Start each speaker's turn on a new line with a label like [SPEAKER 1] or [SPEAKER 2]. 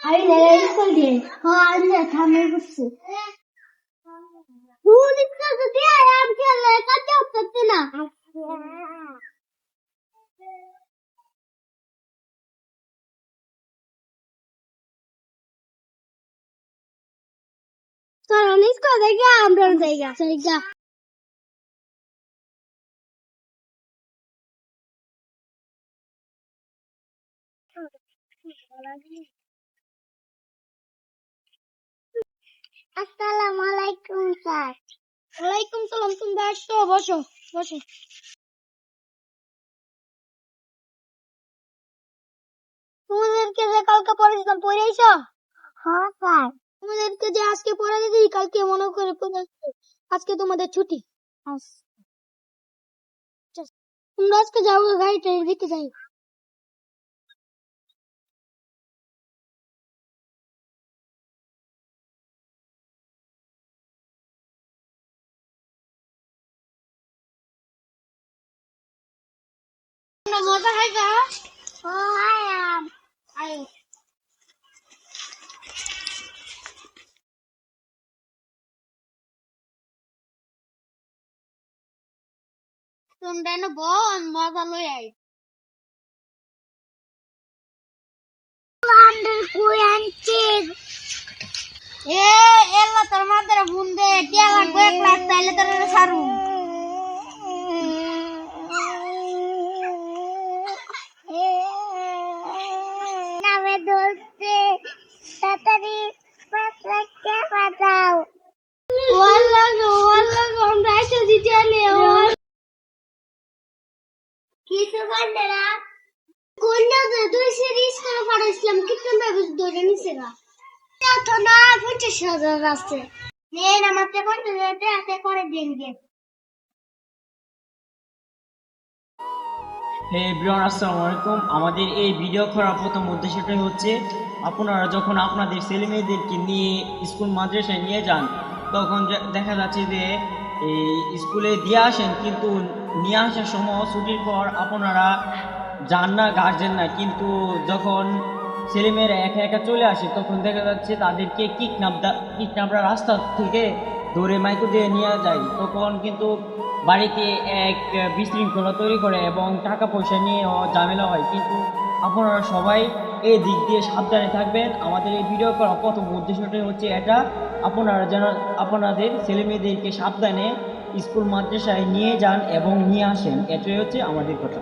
[SPEAKER 1] Ay, nereye koydun? Anne, tamam mısın? Bu dikkat diye ayağım kelle kaçıyor satına. Sonra ne kadar ya amcanın dayı. Sayga. Assalamualaikum sir. ওয়ালাইকুম সালাম। তুমি আসছো, বসো বসো। তোমাদেরকে যে কালকে পড়াইছিলাম পড়ে আইছো? হ্যাঁ স্যার। তোমাদেরকে যে আজকে পড়া দিদি কালকে মনে করে পড়ে আসছো। আজকে তোমাদের ছুটি। তোমরা আজকে যাও গাড়িটা দিকে যাই। মজা খাইছা? ও আয়াম। আই তোমরা না বল মজা লই আই। আন্ডার কুয়ান্টির এ এলা তোর মাদারে বুনদে টিয়া লাগবে ক্লাস তাইলে তোর ছাড়ু। নামে ধরতে তাড়াতাড়ি 5 লাখ টাকা পাঠাও। ওয়াল্লাহ আমরা এসে দিতে আলে কিছু করবে না। কোনটা তুই সিরিজ করে পাঠাইছিলাম কিন্তু ভাবে ধরে নিছে না। এত না 50,000 আছে। নেন আমার থেকে 50,000 টাকা করে দিন গে।
[SPEAKER 2] হে এভরিওয়ান, আসসালামু আলাইকুম। আমাদের এই ভিডিও করার প্রথম উদ্দেশ্যটাই হচ্ছে আপনারা যখন আপনাদের ছেলে মেয়েদেরকে নিয়ে স্কুল মাদ্রাসায় নিয়ে যান তখন দেখা যাচ্ছে যে এই স্কুলে দিয়ে আসেন কিন্তু নিয়ে আসার সময় ছুটির পর আপনারা যান না, গার্জেন না, কিন্তু যখন ছেলেমেয়েরা একা একা চলে আসে তখন দেখা যাচ্ছে তাদেরকে কিডন্যাপরা রাস্তা থেকে ধরে মাইকো দিয়ে নিয়ে যায়। তখন কিন্তু বাড়িতে এক বিশৃঙ্খলা তৈরি করে এবং টাকা পয়সা নিয়ে ঝামেলা হয়। কিন্তু আপনারা সবাই এই দিক দিয়ে সাবধানে থাকবেন। আমাদের এই ভিডিও করার প্রথম উদ্দেশ্যটাই হচ্ছে এটা, আপনারা যেন আপনাদের ছেলেমেয়েদেরকে সাবধানে স্কুল মাদ্রাসায় নিয়ে যান এবং নিয়ে আসেন, এটাই হচ্ছে আমাদের কথা।